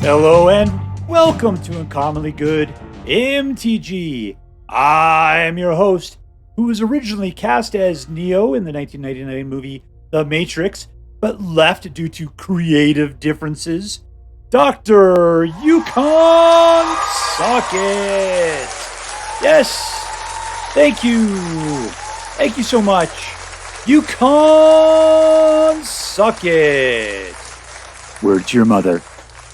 Hello and welcome to Uncommonly Good MTG. I am your host, who was originally cast as Neo in the 1999 movie The Matrix, but left due to creative differences. Dr. Yukon Socket. Yes, thank you. Thank you so much. Yukon Socket. Word to your mother.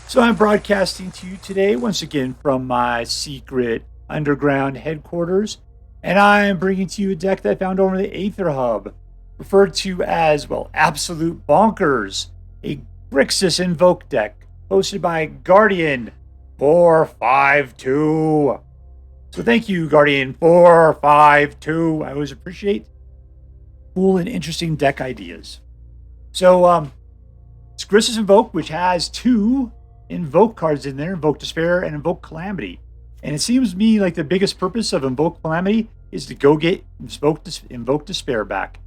So I'm broadcasting to you today, once again, from my secret underground headquarters, and I'm bringing to you a deck that I found over the Aether Hub, referred to as, well, Absolute Bonkers, a Grixis Invoke deck, hosted by Guardian 452. So thank you, Guardian 452. I always appreciate cool and interesting deck ideas. So, it's Grixis Invoke, which has two Invoke cards in there, Invoke Despair and Invoke Calamity. And it seems to me like the biggest purpose of Invoke Calamity is to go get Invoke Despair back.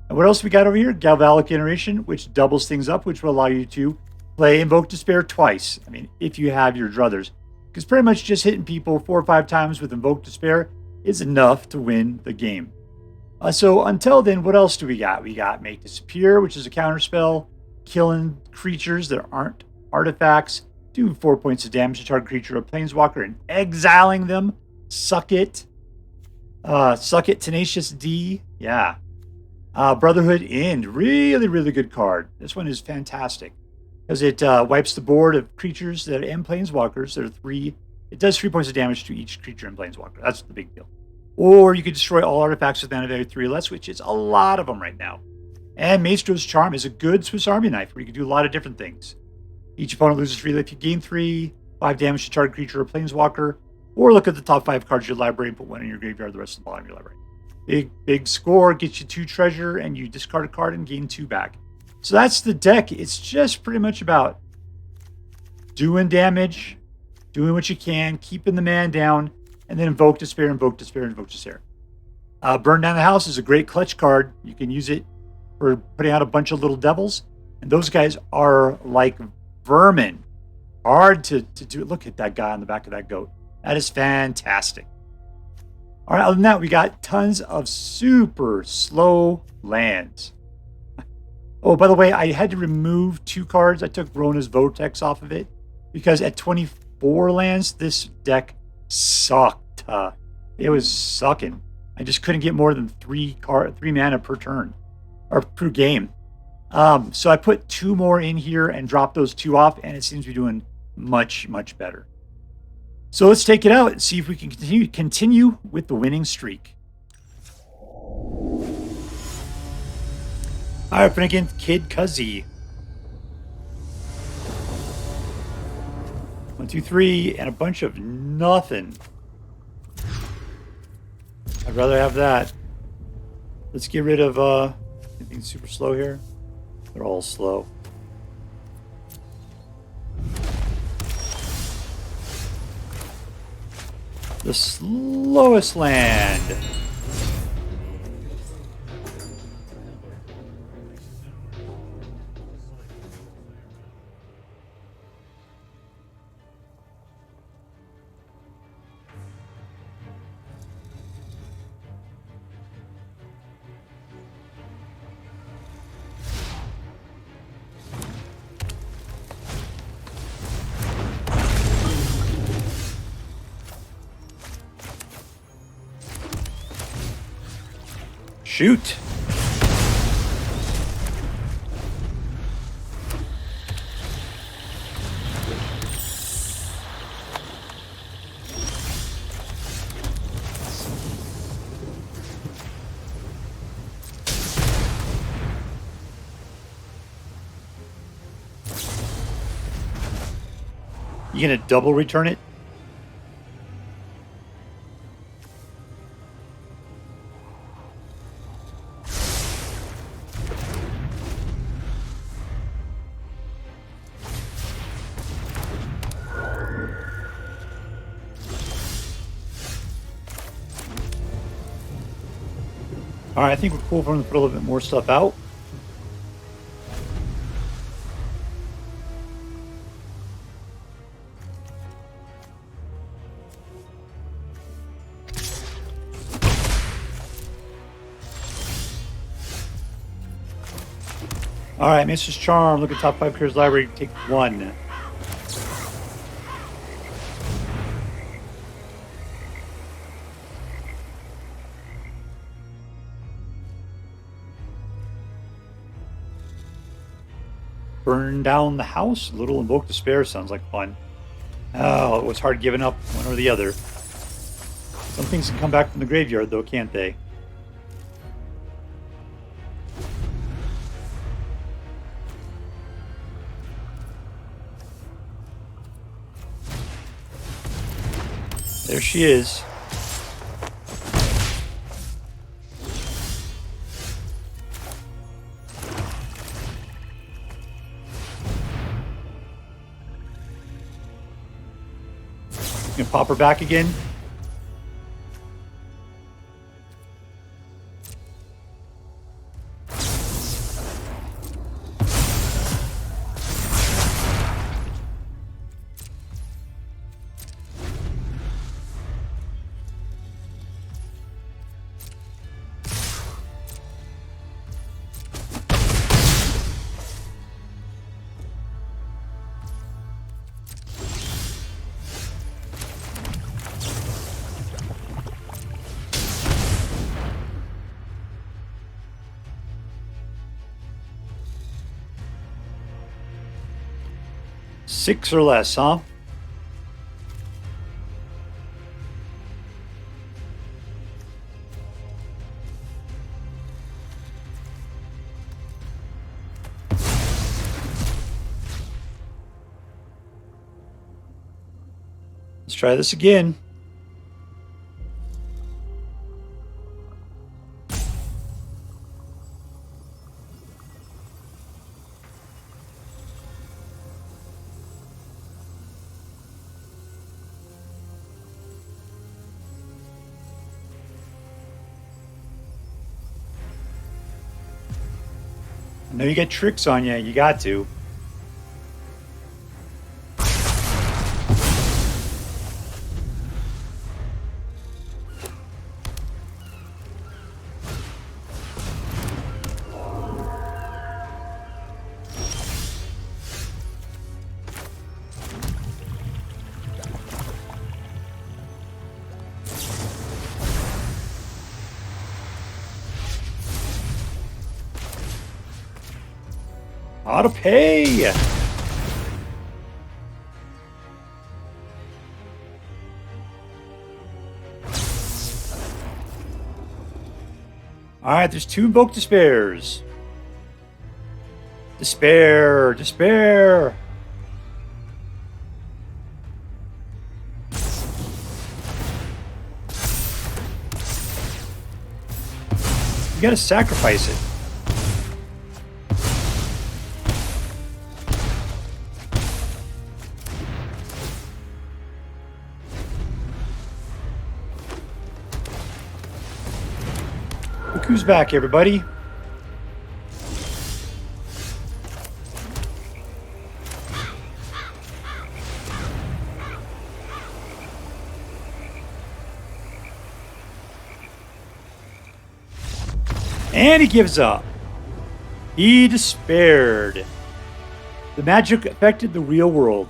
And what else we got over here? Galvanic Iteration, which doubles things up, which will allow you to play Invoke Despair twice. I mean, if you have your druthers. Because pretty much just hitting people 4 or 5 times with Invoke Despair is enough to win the game. So until then, what else do we got? We got Make Disappear, which is a counterspell, killing creatures that aren't artifacts, do 4 points of damage to target creature or planeswalker and exiling them. Suck it. Suck it, Tenacious D. Yeah. Brotherhood End. Really, really good card. This one is fantastic because it wipes the board of creatures that and planeswalkers. There are 3. It does 3 points of damage to each creature and planeswalker. That's the big deal. Or you could destroy all artifacts with mana value 3 or less, which is a lot of them right now. And Maestros Charm is a good Swiss Army knife where you can do a lot of different things. Each opponent loses 3 life. You gain 3, 5 damage to target creature or planeswalker. Or look at the top 5 cards of your library and put 1 in your graveyard, the rest of the bottom of your library. Big score, gets you 2 treasure, and you discard a card and gain 2 back. So that's the deck. It's just pretty much about doing damage, doing what you can, keeping the man down, and then Invoke Despair, Invoke Despair, Invoke Despair. Burn Down the House is a great clutch card. You can use it for putting out a bunch of little devils. And those guys are like vermin. Hard to do. Look at that guy on the back of that goat. That is fantastic. All right, other than that, we got tons of super slow lands. Oh, by the way, I had to remove 2 cards. I took Rona's Vortex off of it because at 24 lands, this deck sucked. It was sucking. I just couldn't get more than 3 mana per turn or per game. So I put 2 more in here and dropped those 2 off, and it seems to be doing much, much better. So let's take it out and see if we can continue with the winning streak. All right, up against Kid Cuzzy. 1, 2, 3, and a bunch of nothing. I'd rather have that. Let's get rid of anything super slow here. They're all slow. The slowest land. Shoot. You gonna double return it? All right, I think we're cool if I'm going to put a little bit more stuff out. All right, Maestros Charm. Look at top 5 cards library. Take 1. Burn down the house. Little Invoke Despair sounds like fun. Oh, it was hard giving up one or the other. Some things can come back from the graveyard, though, can't they? There she is. Gonna pop her back again. Six or less, huh? Let's try this again. I know you get tricks on you. You got to. Auto pay. All right, there's 2 Invoke Despairs. Despair, despair. You gotta sacrifice it. Look who's back, everybody. And he gives up. He despaired. The magic affected the real world.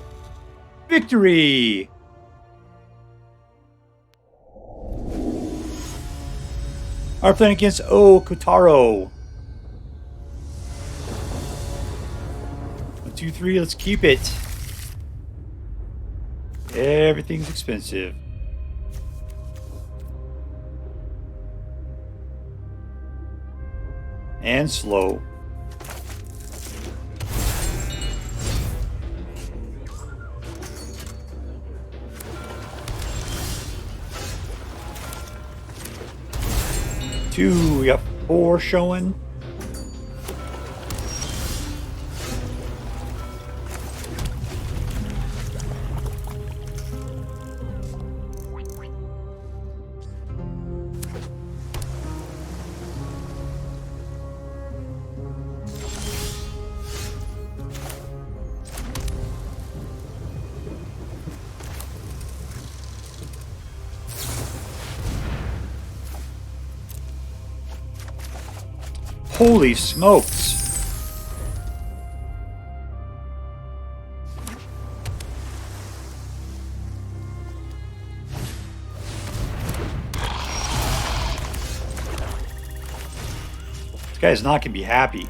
Victory! Our playing against o.kotaro. 1, 2, 3, let's keep it. Everything's expensive. And slow. Two, we got 4 showing. Holy smokes. guy's not going to be happy.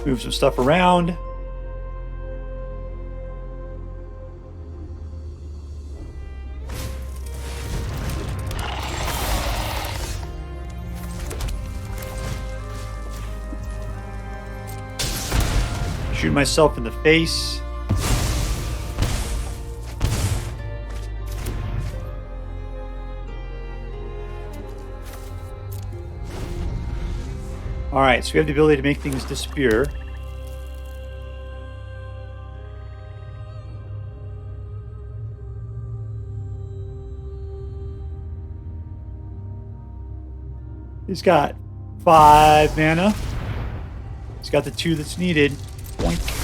Move some stuff around. Shoot myself in the face. Alright, so we have the ability to make things disappear. He's got 5 mana. He's got the 2 that's needed. Boink.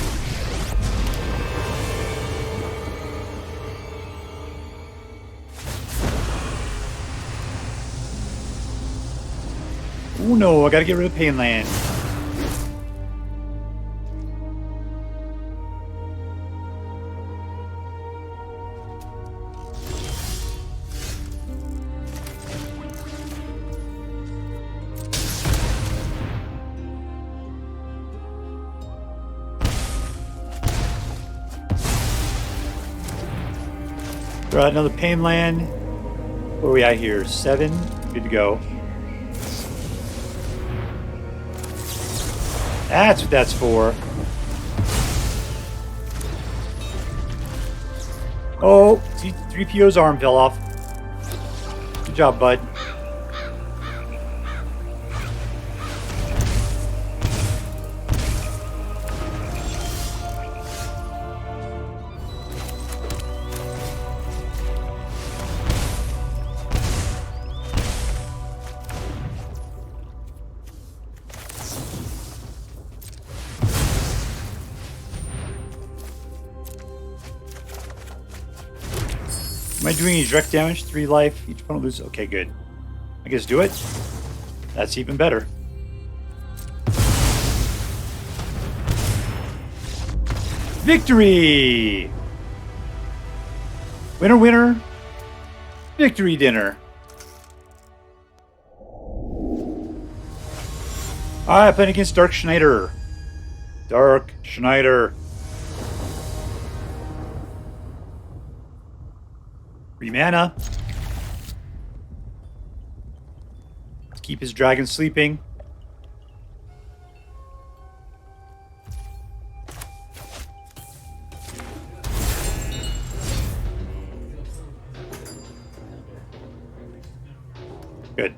Oh no, I gotta get rid of Pain Land. Draw another Pain Land. Where are we at here? 7. Good to go. That's what that's for. Oh, see, 3PO's arm fell off. Good job, bud. Am I doing any direct damage? 3 life. Each opponent loses. Okay, good. I guess do it. That's even better. Victory! Winner, winner. Victory dinner. Alright, playing against Dark Schneider. Dark Schneider. 3 mana. Let's keep his dragon sleeping. Good.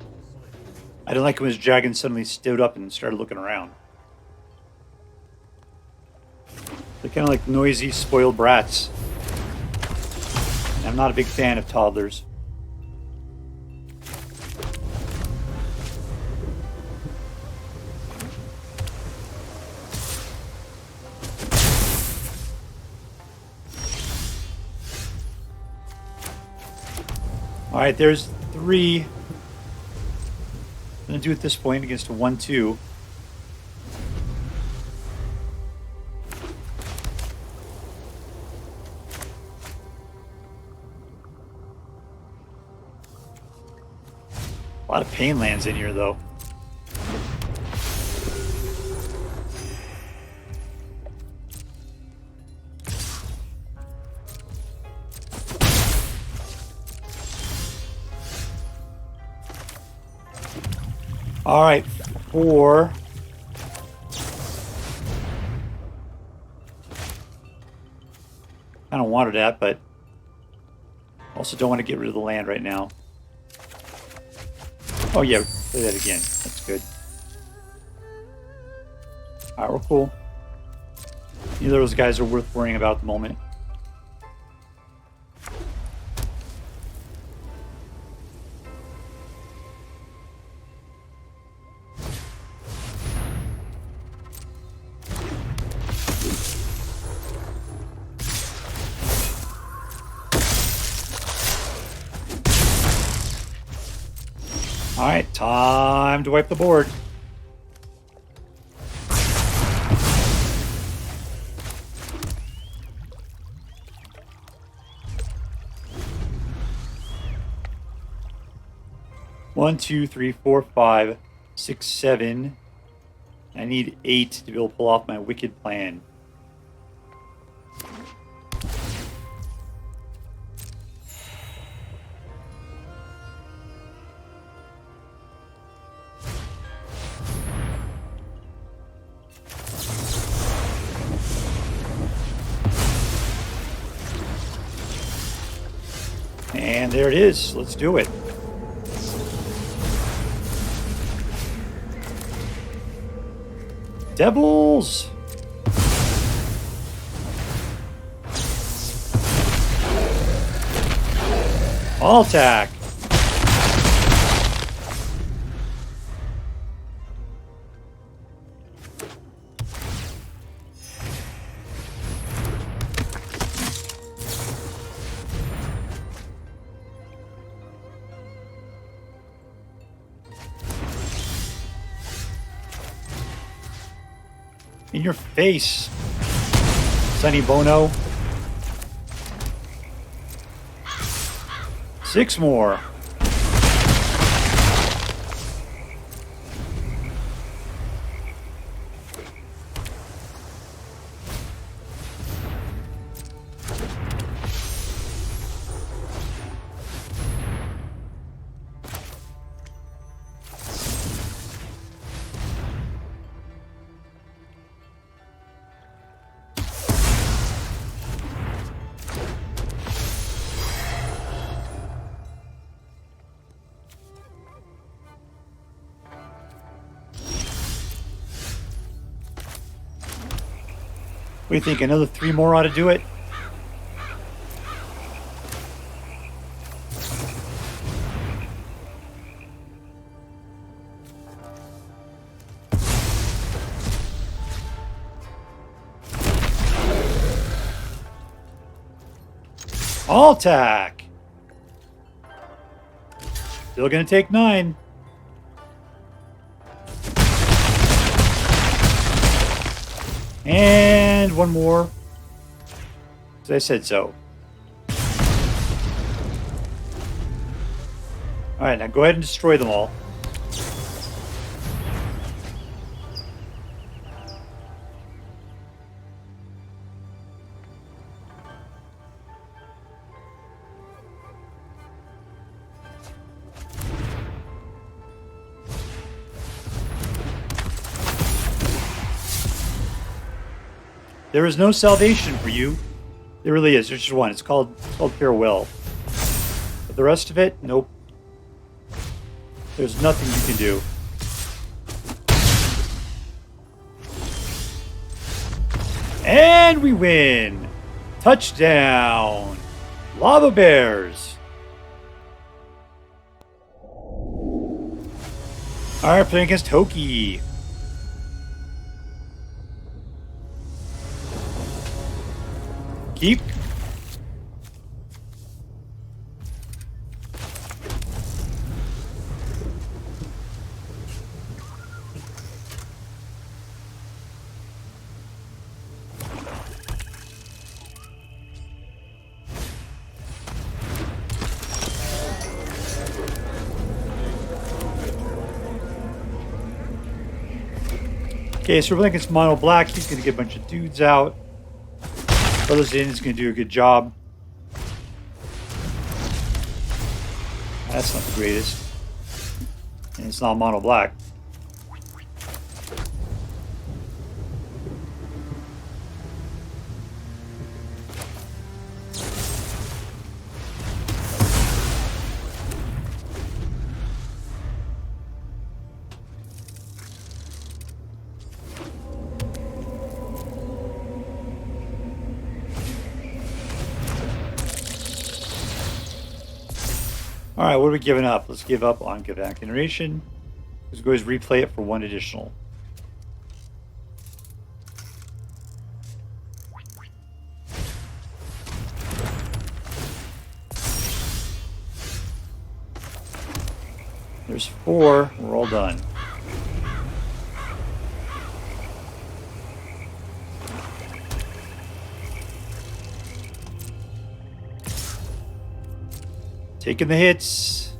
I didn't like when his dragon suddenly stood up and started looking around. They're kind of like noisy, spoiled brats. I'm not a big fan of toddlers. Alright, there's 3. I'm going to do at this point against a 1-2. A lot of Pain Lands in here, though. All right, 4. Kind of wanted that, but also don't want to get rid of the land right now. Oh yeah, play that again. That's good. Alright, we're cool. Neither of those guys are worth worrying about at the moment. Alright, time to wipe the board. 1, 2, 3, 4, 5, 6, 7. I need 8 to be able to pull off my wicked plan. And there it is. Let's do it. Devils! All attack! In your face, Sonny Bono. 6 more. What do you think? Another 3 more ought to do it? All attack! Still gonna take 9. And 1 more. As I said so. Alright, now go ahead and destroy them all. There is no salvation for you. There really is. There's just one. It's called farewell. But the rest of it, nope. There's nothing you can do. And we win! Touchdown! Lava Bears! Alright, playing against Hokey. Keep. Okay, so we're playing against Mono Black. He's going to get a bunch of dudes out. Brothers in is going to do a good job. That's not the greatest. And it's not Mono Black. Alright, what are we giving up? Let's give up on Galvanic Iteration. Let's go replay it for 1 additional. There's 4. We're all done. Taking the hits.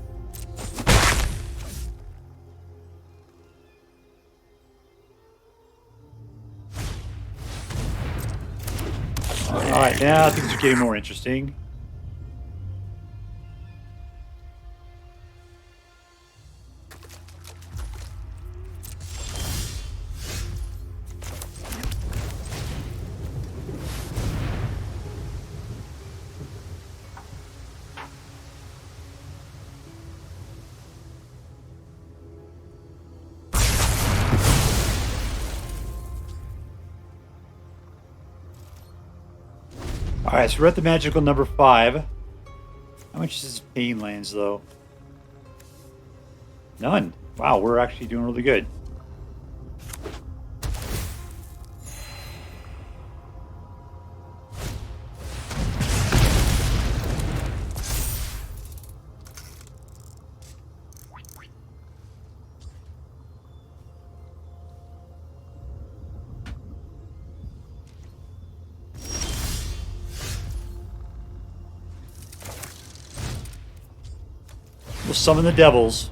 Alright, now things are getting more interesting. Alright, so we're at the magical number 5. How much is this pain lands, though? None. Wow, we're actually doing really good. We'll summon the devils.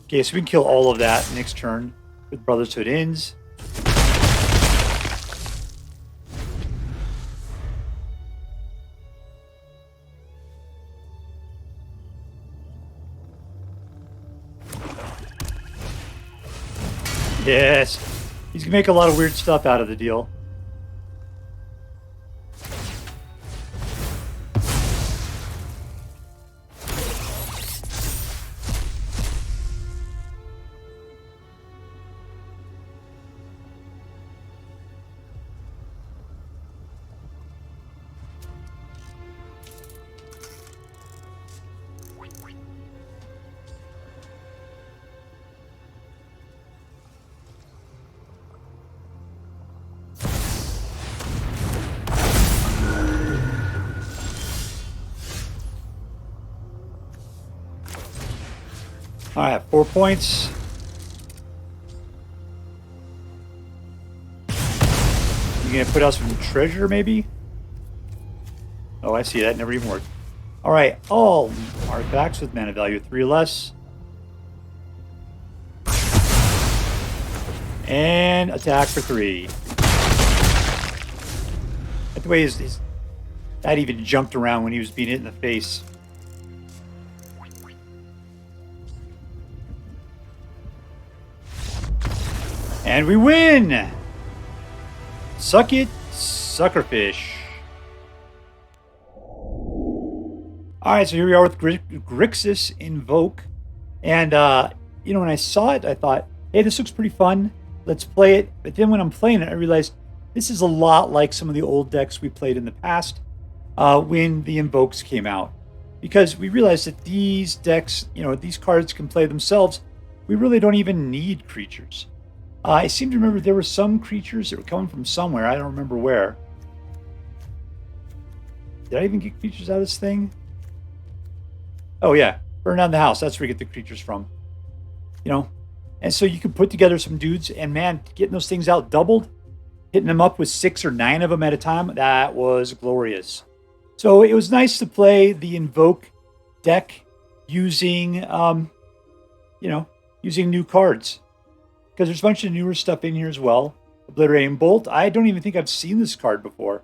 Okay, so we can kill all of that next turn with Brotherhood ends. Yes. He's going to make a lot of weird stuff out of the deal. All right, 4 points. You gonna put out some treasure, maybe? Oh, I see. That never even worked. All right, all artifacts with mana value 3 or less. And attack for 3. That's the way his that even jumped around when he was being hit in the face. And we win! Suck it, suckerfish. Alright, so here we are with Grixis Invoke. And, you know, when I saw it, I thought, hey, this looks pretty fun. Let's play it. But then when I'm playing it, I realized this is a lot like some of the old decks we played in the past when the Invokes came out. Because we realized that these decks, you know, these cards can play themselves. We really don't even need creatures. I seem to remember there were some creatures that were coming from somewhere. I don't remember where. Did I even get creatures out of this thing? Oh, yeah. Burn down the house. That's where you get the creatures from. You know? And so you can put together some dudes. And, man, getting those things out doubled, hitting them up with 6 or 9 of them at a time, that was glorious. So it was nice to play the Invoke deck using, you know, using new cards. Because there's a bunch of newer stuff in here as well. Obliterating Bolt. I don't even think I've seen this card before.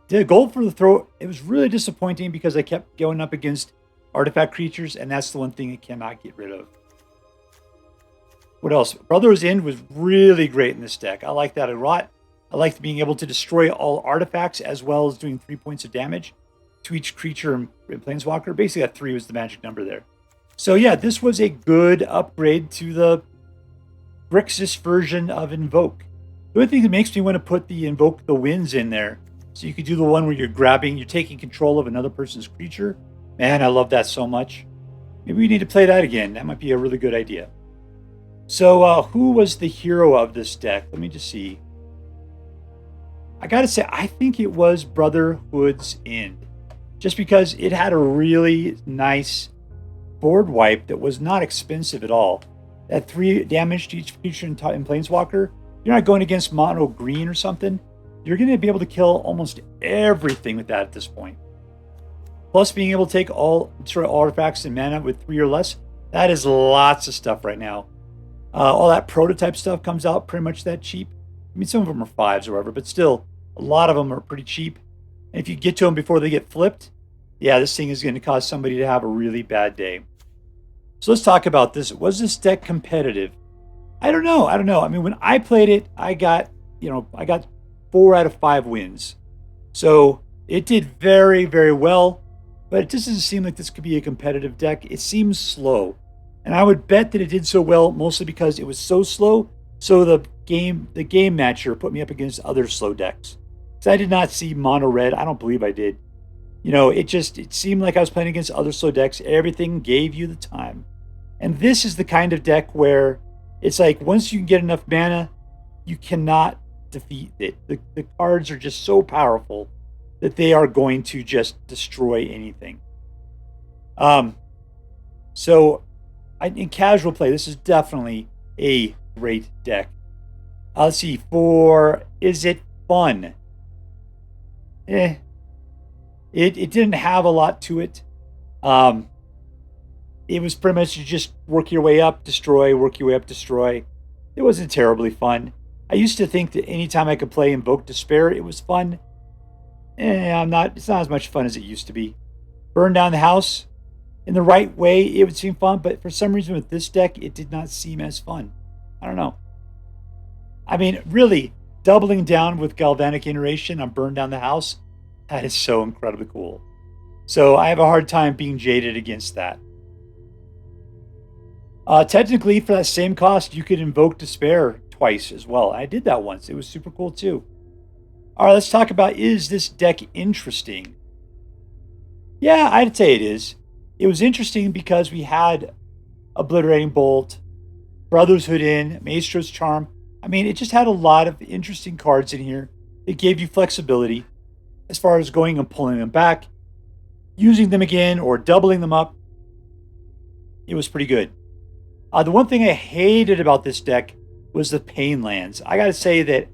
Did gold for the throat. It was really disappointing because I kept going up against artifact creatures, and that's the one thing it cannot get rid of. What else? Brotherhood's End was really great in this deck. I like that a lot. I liked being able to destroy all artifacts as well as doing 3 points of damage to each creature in Planeswalker. Basically, that 3 was the magic number there. So yeah, this was a good upgrade to the Grixis version of Invoke. The only thing that makes me want to put the Invoke the Winds in there, so you could do the one where you're taking control of another person's creature. Man, I love that so much. Maybe we need to play that again. That might be a really good idea. So who was the hero of this deck? Let me just see. I gotta say, I think it was Brotherhood's End. Just because it had a really nice board wipe that was not expensive at all. That 3 damage to each creature in Planeswalker. You're not going against mono green or something. You're going to be able to kill almost everything with that at this point. plus being able to take all sort of artifacts and mana with 3 or less. That is lots of stuff right now. All that prototype stuff comes out pretty much that cheap. I mean, some of them are 5s or whatever, but still, a lot of them are pretty cheap. And if you get to them before they get flipped, yeah, this thing is going to cause somebody to have a really bad day. So let's talk about this. Was this deck competitive? I don't know. I mean, when I played it, I got 4 out of 5 wins. So it did very, very well, but it just doesn't seem like this could be a competitive deck. It seems slow. And I would bet that it did so well mostly because it was so slow. So the game matcher put me up against other slow decks. So I did not see mono red. I don't believe I did. It seemed like I was playing against other slow decks. Everything gave you the time. And this is the kind of deck where it's like once you can get enough mana, you cannot defeat it. The cards are just so powerful that they are going to just destroy anything. So in casual play, this is definitely a great deck. Let's see, is it fun? It didn't have a lot to it. It was pretty much you just work your way up, destroy, work your way up, destroy. It wasn't terribly fun. I used to think that anytime I could play Invoke Despair, it was fun. It's not as much fun as it used to be. Burn down the house. In the right way, it would seem fun, but for some reason with this deck, it did not seem as fun. I don't know. I mean, really, doubling down with Galvanic Iteration on Burn Down the House, that is so incredibly cool. So I have a hard time being jaded against that. Technically, for that same cost, you could Invoke Despair twice as well. I did that once. It was super cool too. All right, let's talk about, is this deck interesting? Yeah, I'd say it is. It was interesting because we had Obliterating Bolt, Brotherhood in, Maestros Charm. I mean, it just had a lot of interesting cards in here. It gave you flexibility as far as going and pulling them back, using them again, or doubling them up. It was pretty good. The one thing I hated about this deck was the pain lands. I got to say that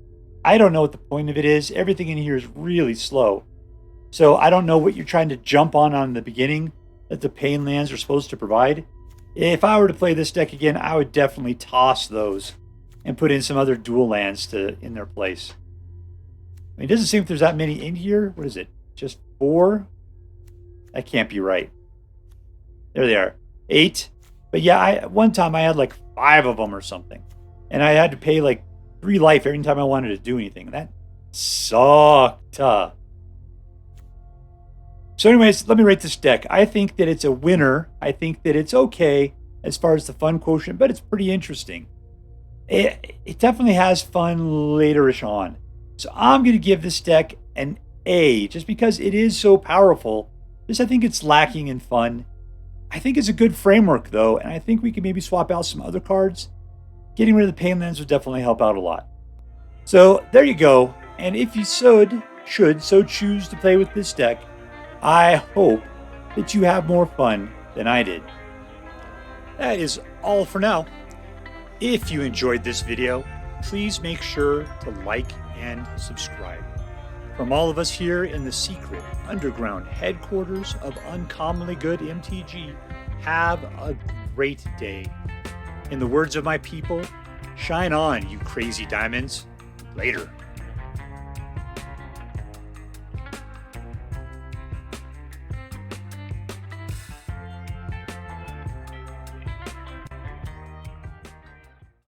I don't know what the point of it is. Everything in here is really slow. So I don't know what you're trying to jump on in the beginning that the pain lands are supposed to provide. If I were to play this deck again, I would definitely toss those and put in some other dual lands in their place. I mean, it doesn't seem like there's that many in here. What is it? Just 4? That can't be right. There they are. 8. But yeah, one time I had like 5 of them or something. And I had to pay like 3 life every time I wanted to do anything. That sucked. So anyways, let me rate this deck. I think that it's a winner. I think that it's okay as far as the fun quotient, but it's pretty interesting. It definitely has fun laterish on. So I'm going to give this deck an A, just because it is so powerful. Just I think it's lacking in fun. I think it's a good framework, though, and I think we can maybe swap out some other cards. Getting rid of the pain lands would definitely help out a lot. So there you go. And if you should so choose to play with this deck, I hope that you have more fun than I did. That is all for now. If you enjoyed this video, please make sure to like and subscribe. From all of us here in the secret underground headquarters of Uncommonly Good MTG, have a great day. In the words of my people, shine on, you crazy diamonds. Later.